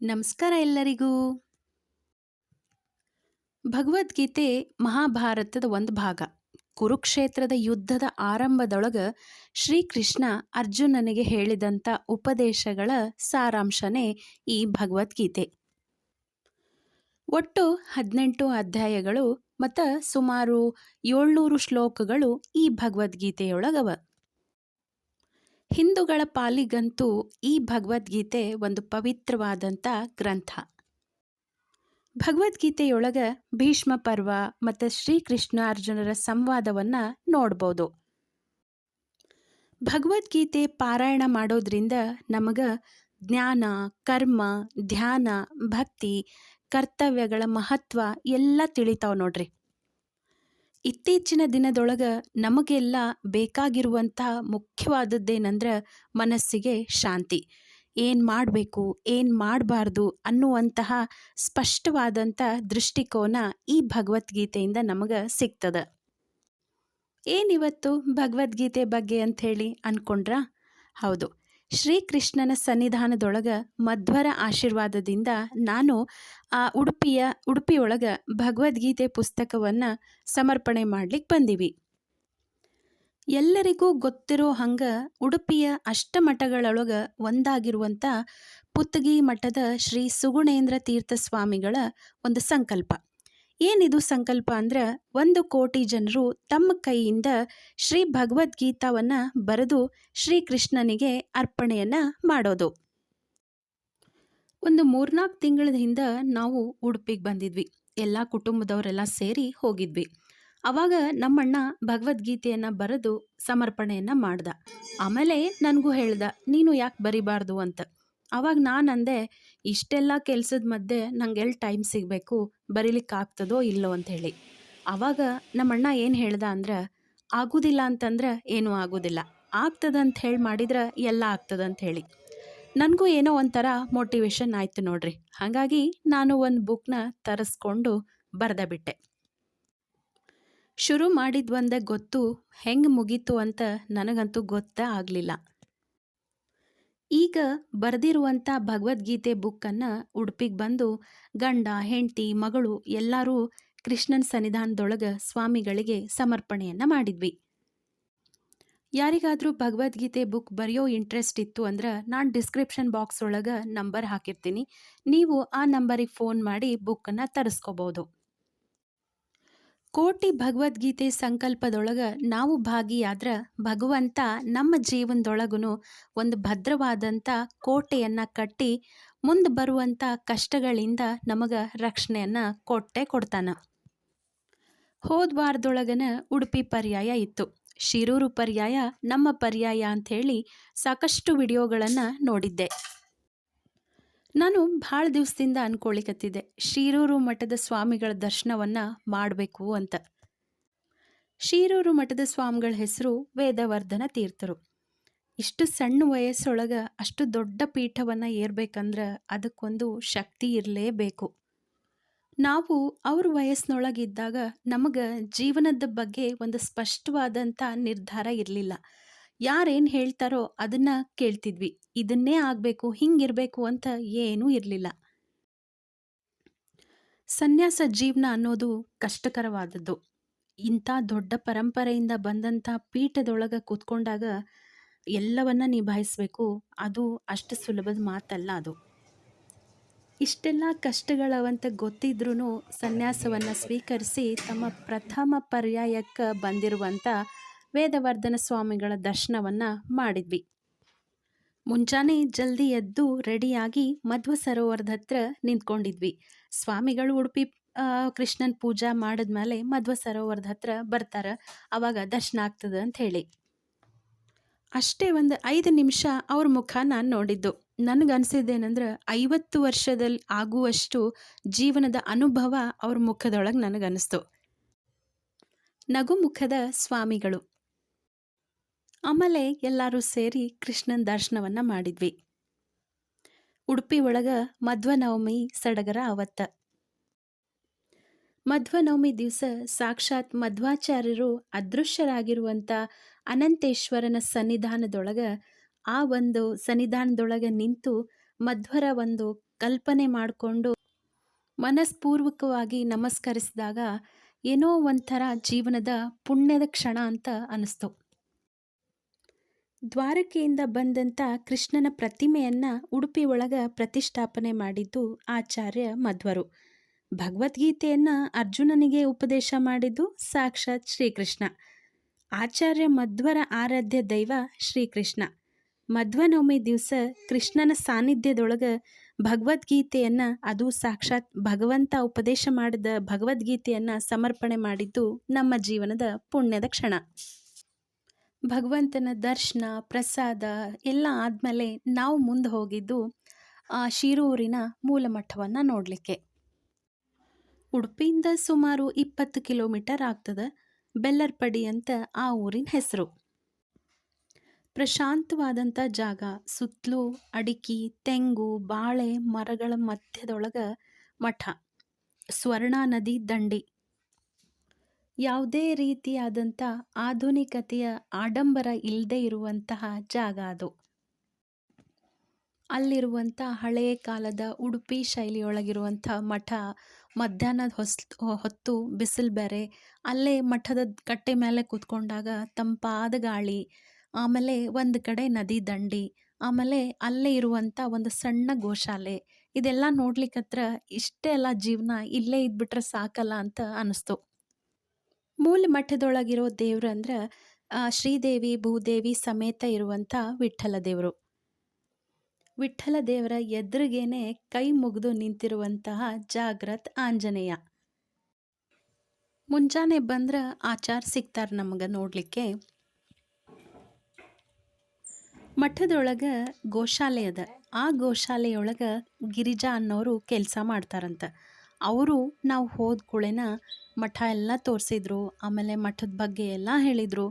ನಮಸ್ಕಾರ ಎಲ್ಲರಿಗೂ. ಭಗವದ್ಗೀತೆ ಮಹಾಭಾರತದ ಒಂದು ಭಾಗ. ಕುರುಕ್ಷೇತ್ರದ ಯುದ್ಧದ ಆರಂಭದೊಳಗ ಶ್ರೀಕೃಷ್ಣ ಅರ್ಜುನನಿಗೆ ಹೇಳಿದಂಥ ಉಪದೇಶಗಳ ಸಾರಾಂಶನೇ ಈ ಭಗವದ್ಗೀತೆ. ಒಟ್ಟು 18 ಅಧ್ಯಾಯಗಳು ಮತ್ತು ಸುಮಾರು 700 ಶ್ಲೋಕಗಳು ಈ ಭಗವದ್ಗೀತೆಯೊಳಗವ. ಹಿಂದೂಗಳ ಪಾಲಿಗಂತೂ ಈ ಭಗವದ್ಗೀತೆ ಒಂದು ಪವಿತ್ರವಾದಂಥ ಗ್ರಂಥ. ಭಗವದ್ಗೀತೆಯೊಳಗ ಭೀಷ್ಮ ಪರ್ವ ಮತ್ತು ಶ್ರೀಕೃಷ್ಣ ಅರ್ಜುನರ ಸಂವಾದವನ್ನು ನೋಡ್ಬೋದು. ಭಗವದ್ಗೀತೆ ಪಾರಾಯಣ ಮಾಡೋದ್ರಿಂದ ನಮಗೆ ಜ್ಞಾನ, ಕರ್ಮ, ಧ್ಯಾನ, ಭಕ್ತಿ, ಕರ್ತವ್ಯಗಳ ಮಹತ್ವ ಎಲ್ಲ ತಿಳಿತಾವ ನೋಡ್ರಿ. ಇತ್ತೀಚಿನ ದಿನದೊಳಗೆ ನಮಗೆಲ್ಲ ಬೇಕಾಗಿರುವಂತಹ ಮುಖ್ಯವಾದದ್ದೇನೆಂದ್ರೆ ಮನಸ್ಸಿಗೆ ಶಾಂತಿ. ಏನು ಮಾಡಬೇಕು, ಏನು ಮಾಡಬಾರ್ದು ಅನ್ನುವಂತಹ ಸ್ಪಷ್ಟವಾದಂಥ ದೃಷ್ಟಿಕೋನ ಈ ಭಗವದ್ಗೀತೆಯಿಂದ ನಮಗೆ ಸಿಗ್ತದೆ. ಏನಿವತ್ತು ಭಗವದ್ಗೀತೆ ಬಗ್ಗೆ ಅಂಥೇಳಿ ಅಂದ್ಕೊಂಡ್ರ? ಹೌದು, ಶ್ರೀಕೃಷ್ಣನ ಸನ್ನಿಧಾನದೊಳಗೆ ಮಧ್ವರ ಆಶೀರ್ವಾದದಿಂದ ನಾನು ಉಡುಪಿಯೊಳಗೆ ಭಗವದ್ಗೀತೆ ಪುಸ್ತಕವನ್ನು ಸಮರ್ಪಣೆ ಮಾಡ್ಲಿಕ್ಕೆ ಬಂದೀವಿ. ಎಲ್ಲರಿಗೂ ಗೊತ್ತಿರೋ ಹಂಗೆ ಉಡುಪಿಯ ಅಷ್ಟಮಠಗಳೊಳಗೆ ಒಂದಾಗಿರುವಂಥ ಪುತ್ತಗಿ ಮಠದ ಶ್ರೀ ಸುಗುಣೇಂದ್ರ ತೀರ್ಥ ಸ್ವಾಮಿಗಳ ಒಂದು ಸಂಕಲ್ಪ. ಏನಿದು ಸಂಕಲ್ಪ ಅಂದ್ರೆ 1 ಕೋಟಿ ಜನರು ತಮ್ಮ ಕೈಯಿಂದ ಶ್ರೀ ಭಗವದ್ಗೀತಾವನ್ನು ಬರೆದು ಶ್ರೀಕೃಷ್ಣನಿಗೆ ಅರ್ಪಣೆಯನ್ನು ಮಾಡೋದು. ಒಂದು 3-4 ತಿಂಗಳ ಹಿಂದೆ ನಾವು ಉಡುಪಿಗೆ ಬಂದಿದ್ವಿ. ಎಲ್ಲ ಕುಟುಂಬದವರೆಲ್ಲ ಸೇರಿ ಹೋಗಿದ್ವಿ. ಆವಾಗ ನಮ್ಮಣ್ಣ ಭಗವದ್ಗೀತೆಯನ್ನು ಬರೆದು ಸಮರ್ಪಣೆಯನ್ನು ಮಾಡ್ದ. ಆಮೇಲೆ ನನಗೂ ಹೇಳ್ದ, ನೀನು ಯಾಕೆ ಬರಿಬಾರ್ದು ಅಂತ. ಆವಾಗ ನಾನು ಅಂದೆ, ಇಷ್ಟೆಲ್ಲ ಕೆಲಸದ ಮಧ್ಯೆ ನಂಗೆ ಎಲ್ಲಿ ಟೈಮ್ ಸಿಗಬೇಕು, ಬರೀಲಿಕ್ಕಾಗ್ತದೋ ಇಲ್ಲೋ ಅಂಥೇಳಿ. ಆವಾಗ ನಮ್ಮಣ್ಣ ಏನು ಹೇಳ್ದ ಅಂದ್ರೆ, ಆಗೋದಿಲ್ಲ ಅಂತಂದ್ರೆ ಏನೂ ಆಗೋದಿಲ್ಲ, ಆಗ್ತದಂತ ಹೇಳಿ ಮಾಡಿದ್ರೆ ಎಲ್ಲ ಆಗ್ತದಂಥೇಳಿ. ನನಗೂ ಏನೋ ಒಂಥರ ಮೋಟಿವೇಶನ್ ಆಯಿತು ನೋಡ್ರಿ. ಹಾಗಾಗಿ ನಾನು ಒಂದು ಬುಕ್ನ ತರಿಸ್ಕೊಂಡು ಬರೆದ ಬಿಟ್ಟೆ. ಶುರು ಮಾಡಿದ್ವಂದೇ ಗೊತ್ತು, ಹೆಂಗೆ ಮುಗೀತು ಅಂತ ನನಗಂತೂ ಗೊತ್ತೇ ಆಗಲಿಲ್ಲ. ಈಗ ಬರೆದಿರುವಂಥ ಭಗವದ್ಗೀತೆ ಬುಕ್ಕನ್ನು ಉಡುಪಿಗೆ ಬಂದು ಗಂಡ, ಹೆಂಡತಿ, ಮಗಳು ಎಲ್ಲರೂ ಕೃಷ್ಣನ ಸನ್ನಿಧಾನದೊಳಗೆ ಸ್ವಾಮಿಗಳಿಗೆ ಸಮರ್ಪಣೆಯನ್ನು ಮಾಡಿದ್ವಿ. ಯಾರಿಗಾದರೂ ಭಗವದ್ಗೀತೆ ಬುಕ್ ಬರೆಯೋ ಇಂಟ್ರೆಸ್ಟ್ ಇತ್ತು ಅಂದ್ರೆ ನಾನು ಡಿಸ್ಕ್ರಿಪ್ಷನ್ ಬಾಕ್ಸ್ ಒಳಗೆ ನಂಬರ್ ಹಾಕಿರ್ತೀನಿ. ನೀವು ಆ ನಂಬರಿಗೆ ಫೋನ್ ಮಾಡಿ ಬುಕ್ಕನ್ನು ತರಿಸ್ಕೋಬೋದು. ಕೋಟಿ ಭಗವದ್ಗೀತೆ ಸಂಕಲ್ಪದೊಳಗೆ ನಾವು ಭಾಗಿಯಾದ್ರೆ ಭಗವಂತ ನಮ್ಮ ಜೀವನದೊಳಗೂ ಒಂದು ಭದ್ರವಾದಂಥ ಕೋಟೆಯನ್ನು ಕಟ್ಟಿ ಮುಂದೆ ಬರುವಂಥ ಕಷ್ಟಗಳಿಂದ ನಮಗೆ ರಕ್ಷಣೆಯನ್ನು ಕೊಡ್ತಾನೆ. ಹೋದ ವಾರದೊಳಗನ ಉಡುಪಿ ಪರ್ಯಾಯ ಇತ್ತು, ಶಿರೂರು ಪರ್ಯಾಯ ನಮ್ಮ ಪರ್ಯಾಯ ಅಂಥೇಳಿ ಸಾಕಷ್ಟು ವಿಡಿಯೋಗಳನ್ನು ನೋಡಿದ್ದೆ. ನಾನು ಭಾಳ ದಿವಸದಿಂದ ಅಂದ್ಕೊಳ್ಳಿಕತ್ತಿದ್ದೆ ಶಿರೂರು ಮಠದ ಸ್ವಾಮಿಗಳ ದರ್ಶನವನ್ನು ಮಾಡಬೇಕು ಅಂತ. ಶಿರೂರು ಮಠದ ಸ್ವಾಮಿಗಳ ಹೆಸರು ವೇದವರ್ಧನ ತೀರ್ಥರು. ಇಷ್ಟು ಸಣ್ಣ ವಯಸ್ಸೊಳಗೆ ಅಷ್ಟು ದೊಡ್ಡ ಪೀಠವನ್ನು ಏರ್ಬೇಕಂದ್ರೆ ಅದಕ್ಕೊಂದು ಶಕ್ತಿ ಇರಲೇಬೇಕು. ನಾವು ಅವ್ರ ವಯಸ್ಸಿನೊಳಗಿದ್ದಾಗ ನಮಗೆ ಜೀವನದ ಬಗ್ಗೆ ಒಂದು ಸ್ಪಷ್ಟವಾದಂಥ ನಿರ್ಧಾರ ಇರಲಿಲ್ಲ. ಯಾರೇನು ಹೇಳ್ತಾರೋ ಅದನ್ನು ಕೇಳ್ತಿದ್ವಿ. ಇದನ್ನೇ ಆಗಬೇಕು, ಹಿಂಗಿರಬೇಕು ಅಂತ ಏನೂ ಇರಲಿಲ್ಲ. ಸನ್ಯಾಸ ಜೀವನ ಅನ್ನೋದು ಕಷ್ಟಕರವಾದದ್ದು. ಇಂಥ ದೊಡ್ಡ ಪರಂಪರೆಯಿಂದ ಬಂದಂಥ ಪೀಠದೊಳಗೆ ಕೂತ್ಕೊಂಡಾಗ ಎಲ್ಲವನ್ನ ನಿಭಾಯಿಸಬೇಕು, ಅದು ಅಷ್ಟು ಸುಲಭದ ಮಾತಲ್ಲ ಅದು. ಇಷ್ಟೆಲ್ಲ ಕಷ್ಟಗಳವಂತ ಗೊತ್ತಿದ್ರೂ ಸನ್ಯಾಸವನ್ನು ಸ್ವೀಕರಿಸಿ ತಮ್ಮ ಪ್ರಥಮ ಪರ್ಯಾಯಕ್ಕೆ ಬಂದಿರುವಂಥ ವೇದವರ್ಧನ ಸ್ವಾಮಿಗಳ ದರ್ಶನವನ್ನು ಮಾಡಿದ್ವಿ. ಮುಂಜಾನೆ ಜಲ್ದಿ ಎದ್ದು ರೆಡಿಯಾಗಿ ಮಧ್ವ ಸರೋವರದ ಹತ್ರ ನಿಂತ್ಕೊಂಡಿದ್ವಿ. ಸ್ವಾಮಿಗಳು ಉಡುಪಿ ಕೃಷ್ಣನ ಪೂಜಾ ಮಾಡಿದ್ಮೇಲೆ ಮಧ್ವ ಸರೋವರದ ಹತ್ರ ಬರ್ತಾರೆ, ಆವಾಗ ದರ್ಶನ ಆಗ್ತದೆ ಅಂತ ಹೇಳಿ. ಅಷ್ಟೇ ಒಂದು 5 ನಿಮಿಷ ಅವ್ರ ಮುಖ ನಾನು ನೋಡಿದ್ದು. ನನಗನ್ಸಿದ್ದೇನೆಂದ್ರೆ 50 ವರ್ಷದಲ್ಲಿ ಆಗುವಷ್ಟು ಜೀವನದ ಅನುಭವ ಅವ್ರ ಮುಖದೊಳಗೆ ನನಗನ್ನಿಸ್ತು. ನಗು ಮುಖದ ಸ್ವಾಮಿಗಳು. ಆಮೇಲೆ ಎಲ್ಲರೂ ಸೇರಿ ಕೃಷ್ಣನ ದರ್ಶನವನ್ನು ಮಾಡಿದ್ವಿ. ಉಡುಪಿ ಒಳಗೆ ಮಧ್ವನವಮಿ ಸಡಗರ ಅವತ್ತ. ಮಧ್ವನವಮಿ ದಿವಸ ಸಾಕ್ಷಾತ್ ಮಧ್ವಾಚಾರ್ಯರು ಅದೃಶ್ಯರಾಗಿರುವಂಥ ಅನಂತೇಶ್ವರನ ಸನ್ನಿಧಾನದೊಳಗೆ ಆ ಒಂದು ಸನ್ನಿಧಾನದೊಳಗೆ ನಿಂತು ಮಧ್ವರ ಒಂದು ಕಲ್ಪನೆ ಮಾಡಿಕೊಂಡು ಮನಸ್ಪೂರ್ವಕವಾಗಿ ನಮಸ್ಕರಿಸಿದಾಗ ಏನೋ ಒಂಥರ ಜೀವನದ ಪುಣ್ಯದ ಕ್ಷಣ ಅಂತ ಅನಿಸ್ತು. ದ್ವಾರಕೆಯಿಂದ ಬಂದಂಥ ಕೃಷ್ಣನ ಪ್ರತಿಮೆಯನ್ನ ಉಡುಪಿ ಒಳಗ ಪ್ರತಿಷ್ಠಾಪನೆ ಮಾಡಿದ್ದು ಆಚಾರ್ಯ ಮಧ್ವರು. ಭಗವದ್ಗೀತೆಯನ್ನ ಅರ್ಜುನನಿಗೆ ಉಪದೇಶ ಮಾಡಿದ್ದು ಸಾಕ್ಷಾತ್ ಶ್ರೀಕೃಷ್ಣ. ಆಚಾರ್ಯ ಮಧ್ವರ ಆರಾಧ್ಯ ದೈವ ಶ್ರೀಕೃಷ್ಣ. ಮಧ್ವನವಮಿ ದಿವಸ ಕೃಷ್ಣನ ಸಾನ್ನಿಧ್ಯದೊಳಗ ಭಗವದ್ಗೀತೆಯನ್ನ, ಅದು ಸಾಕ್ಷಾತ್ ಭಗವಂತ ಉಪದೇಶ ಮಾಡಿದ ಭಗವದ್ಗೀತೆಯನ್ನ ಸಮರ್ಪಣೆ ಮಾಡಿದ್ದು ನಮ್ಮ ಜೀವನದ ಪುಣ್ಯದ ಕ್ಷಣ. ಭಗವಂತನ ದರ್ಶನ ಪ್ರಸಾದ ಎಲ್ಲ ಆದಮೇಲೆ ನಾವು ಮುಂದೆ ಹೋಗಿದ್ದು ಶಿರೂರಿನ ಮೂಲಮಠವನ್ನು ನೋಡಲಿಕ್ಕೆ. ಉಡುಪಿಯಿಂದ ಸುಮಾರು 20 ಕಿಲೋಮೀಟರ್ ಆಗ್ತದೆ. ಬೆಲ್ಲರ್ಪಡಿ ಅಂತ ಆ ಊರಿನ ಹೆಸರು. ಪ್ರಶಾಂತವಾದಂಥ ಜಾಗ, ಸುತ್ತಲೂ ಅಡಿಕೆ ತೆಂಗು ಬಾಳೆ ಮರಗಳ ಮಧ್ಯದೊಳಗೆ ಮಠ, ಸ್ವರ್ಣಾ ನದಿ ದಂಡಿ. ಯಾವುದೇ ರೀತಿಯಾದಂಥ ಆಧುನಿಕತೆಯ ಆಡಂಬರ ಇಲ್ಲದೆ ಇರುವಂತಹ ಜಾಗ ಅದು. ಅಲ್ಲಿರುವಂಥ ಹಳೆಯ ಕಾಲದ ಉಡುಪಿ ಶೈಲಿಯೊಳಗಿರುವಂಥ ಮಠ. ಮಧ್ಯಾಹ್ನದ ಹೊತ್ತು ಬಿಸಿಲು ಬೇರೆ. ಅಲ್ಲೇ ಮಠದ ಕಟ್ಟೆ ಮೇಲೆ ಕೂತ್ಕೊಂಡಾಗ ತಂಪಾದ ಗಾಳಿ, ಆಮೇಲೆ ಒಂದು ಕಡೆ ನದಿ ದಂಡಿ, ಆಮೇಲೆ ಅಲ್ಲೇ ಇರುವಂಥ ಒಂದು ಸಣ್ಣ ಗೋಶಾಲೆ. ಇದೆಲ್ಲ ನೋಡ್ಲಿಕ್ಕತ್ರ ಇಷ್ಟೇ ಎಲ್ಲ ಜೀವನ ಇಲ್ಲೇ ಇದ್ಬಿಟ್ರೆ ಸಾಕಲ್ಲ ಅಂತ ಅನ್ನಿಸ್ತು. ಮೂಲ ಮಠದೊಳಗಿರೋ ದೇವ್ರು ಅಂದ್ರೆ ಶ್ರೀದೇವಿ ಭೂದೇವಿ ಸಮೇತ ಇರುವಂಥ ವಿಠ್ಠಲ ದೇವರು. ವಿಠ್ಠಲ ದೇವರ ಎದುರಿಗೇನೆ ಕೈ ಮುಗಿದು ನಿಂತಿರುವಂತಹ ಜಾಗ್ರತ್ ಆಂಜನೇಯ. ಮುಂಜಾನೆ ಬಂದ್ರೆ ಆಚಾರ ಸಿಗ್ತಾರೆ ನಮಗೆ ನೋಡಲಿಕ್ಕೆ. ಮಠದೊಳಗೆ ಗೋಶಾಲೆ ಅದ. ಆ ಗೋಶಾಲೆಯೊಳಗೆ ಗಿರಿಜಾ ಅನ್ನೋರು ಕೆಲಸ ಮಾಡ್ತಾರಂತ. ಅವರು ನಾವು ಹೋದ ಕೂಡಲೇನ ಮಠ ಎಲ್ಲ ತೋರಿಸಿದ್ರು. ಆಮೇಲೆ ಮಠದ ಬಗ್ಗೆ ಎಲ್ಲ ಹೇಳಿದರು.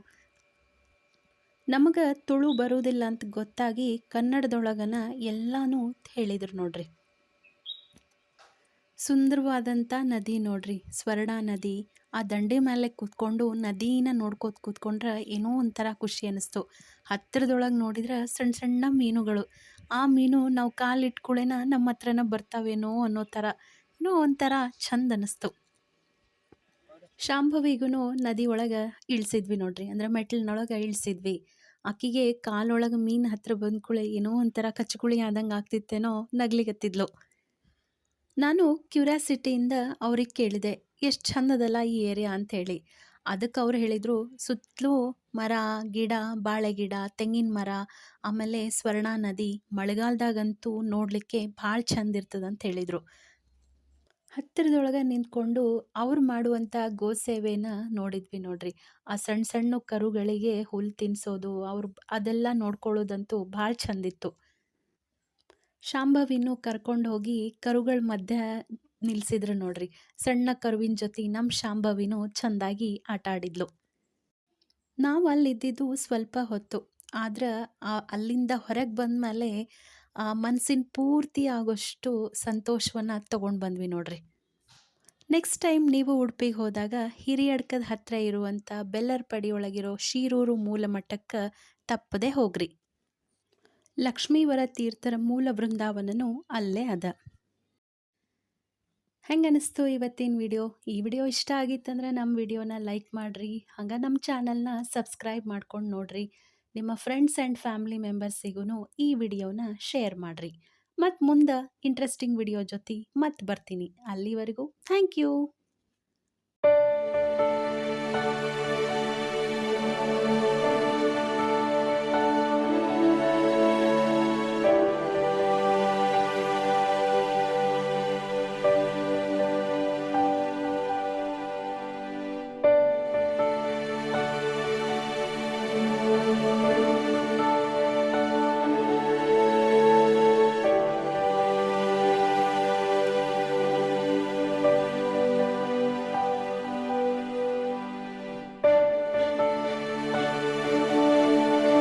ನಮಗೆ ತುಳು ಬರುವುದಿಲ್ಲ ಅಂತ ಗೊತ್ತಾಗಿ ಕನ್ನಡದೊಳಗನ ಎಲ್ಲನೂ ಹೇಳಿದರು ನೋಡ್ರಿ. ಸುಂದರವಾದಂಥ ನದಿ ನೋಡ್ರಿ, ಸ್ವರ್ಣಾ ನದಿ. ಆ ದಂಡೆ ಮೇಲೆ ಕೂತ್ಕೊಂಡು ನದಿನ ನೋಡ್ಕೋತ ಕೂತ್ಕೊಂಡ್ರೆ ಏನೋ ಒಂಥರ ಖುಷಿ ಅನ್ನಿಸ್ತು. ಹತ್ತಿರದೊಳಗೆ ನೋಡಿದ್ರೆ ಸಣ್ಣ ಸಣ್ಣ ಮೀನುಗಳು. ಆ ಮೀನು ನಾವು ಕಾಲಿಟ್ಕೊಳ್ಳೇನ ನಮ್ಮ ಹತ್ರನ ಬರ್ತಾವೇನೋ ಅನ್ನೋ ಥರ ಏನೋ ಒಂಥರ ಚಂದ ಅನ್ನಿಸ್ತು. ಶಾಂಭವಿಗೂ ನದಿ ಒಳಗೆ ಇಳಿಸಿದ್ವಿ ನೋಡ್ರಿ, ಅಂದ್ರೆ ಮೆಟ್ಲಿನೊಳಗೆ ಇಳಿಸಿದ್ವಿ. ಆಕಿಗೆ ಕಾಲೊಳಗೆ ಮೀನು ಹತ್ರ ಬಂದ್ಕೂಳೆ ಏನೋ ಒಂಥರ ಕಚ್ಚಗುಳಿ ಆದಂಗೆ ಆಗ್ತಿತ್ತೇನೋ ನಗ್ಲಿಗತ್ತಿದ್ಲು. ನಾನು ಕ್ಯೂರಿಯಾಸಿಟಿಯಿಂದ ಅವ್ರಿಗೆ ಕೇಳಿದೆ, ಎಷ್ಟು ಚಂದದಲ್ಲ ಈ ಏರಿಯಾ ಅಂಥೇಳಿ. ಅದಕ್ಕೆ ಅವ್ರು ಹೇಳಿದರು, ಸುತ್ತಲೂ ಮರ ಗಿಡ, ಬಾಳೆ ಗಿಡ, ತೆಂಗಿನ ಮರ, ಆಮೇಲೆ ಸ್ವರ್ಣಾ ನದಿ. ಮಳೆಗಾಲದಾಗಂತೂ ನೋಡಲಿಕ್ಕೆ ಭಾಳ ಚಂದ ಇರ್ತದಂತ ಹೇಳಿದರು. ಹತ್ತಿರದೊಳಗೆ ನಿಂತ್ಕೊಂಡು ಅವ್ರು ಮಾಡುವಂಥ ಗೋ ಸೇವೆನ ನೋಡಿದ್ವಿ ನೋಡ್ರಿ. ಆ ಸಣ್ಣ ಸಣ್ಣ ಕರುಗಳಿಗೆ ಹುಲ್ಲು ತಿನ್ನಿಸೋದು, ಅದೆಲ್ಲ ನೋಡ್ಕೊಳ್ಳೋದಂತೂ ಭಾಳ ಚಂದಿತ್ತು. ಶಾಂಭವಿನೂ ಕರ್ಕೊಂಡು ಹೋಗಿ ಕರುಗಳ ಮಧ್ಯೆ ನಿಲ್ಲಿಸಿದ್ರು ನೋಡ್ರಿ. ಸಣ್ಣ ಕರುವಿನ ಜೊತೆ ನಮ್ಮ ಶಾಂಭವಿನೂ ಚೆಂದಾಗಿ ಆಟ ಆಡಿದ್ಲು. ನಾವು ಅಲ್ಲಿದ್ದಿದ್ದು ಸ್ವಲ್ಪ ಹೊತ್ತು. ಆದ್ರೆ ಅಲ್ಲಿಂದ ಹೊರಗೆ ಬಂದಮೇಲೆ ಮನಸ್ಸಿನ ಪೂರ್ತಿ ಆಗೋಷ್ಟು ಸಂತೋಷವನ್ನು ತಗೊಂಡು ಬಂದ್ವಿ ನೋಡ್ರಿ. ನೆಕ್ಸ್ಟ್ ಟೈಮ್ ನೀವು ಉಡುಪಿಗೆ ಹೋದಾಗ ಹಿರಿಯಡ್ಕದ ಹತ್ತಿರ ಇರುವಂಥ ಬೆಲ್ಲರ್ಪಡಿ ಒಳಗಿರೋ ಶಿರೂರು ಮೂಲ ಮಠಕ್ಕೆ ತಪ್ಪದೆ ಹೋಗ್ರಿ. ಲಕ್ಷ್ಮೀವರ ತೀರ್ಥರ ಮೂಲ ಬೃಂದಾವನನೂ ಅಲ್ಲೇ ಅದ. ಹೆಂಗನಿಸ್ತು ಇವತ್ತಿನ ವಿಡಿಯೋ? ಈ ವಿಡಿಯೋ ಇಷ್ಟ ಆಗಿತ್ತಂದ್ರೆ ನಮ್ಮ ವಿಡಿಯೋನ ಲೈಕ್ ಮಾಡಿರಿ. ಹಂಗೆ ನಮ್ಮ ಚಾನಲ್ನ ಸಬ್ಸ್ಕ್ರೈಬ್ ಮಾಡ್ಕೊಂಡು ನೋಡ್ರಿ. ನಿಮ್ಮ ಫ್ರೆಂಡ್ಸ್ ಆ್ಯಂಡ್ ಫ್ಯಾಮಿಲಿ ಮೆಂಬರ್ಸಿಗೂ ಈ ವಿಡಿಯೋನ ಶೇರ್ ಮಾಡಿರಿ. ಮತ್ತು ಮುಂದೆ ಇಂಟ್ರೆಸ್ಟಿಂಗ್ ವಿಡಿಯೋ ಜೊತೆ ಮತ್ತೆ ಬರ್ತೀನಿ. ಅಲ್ಲಿವರೆಗೂ ಥ್ಯಾಂಕ್ ಯು.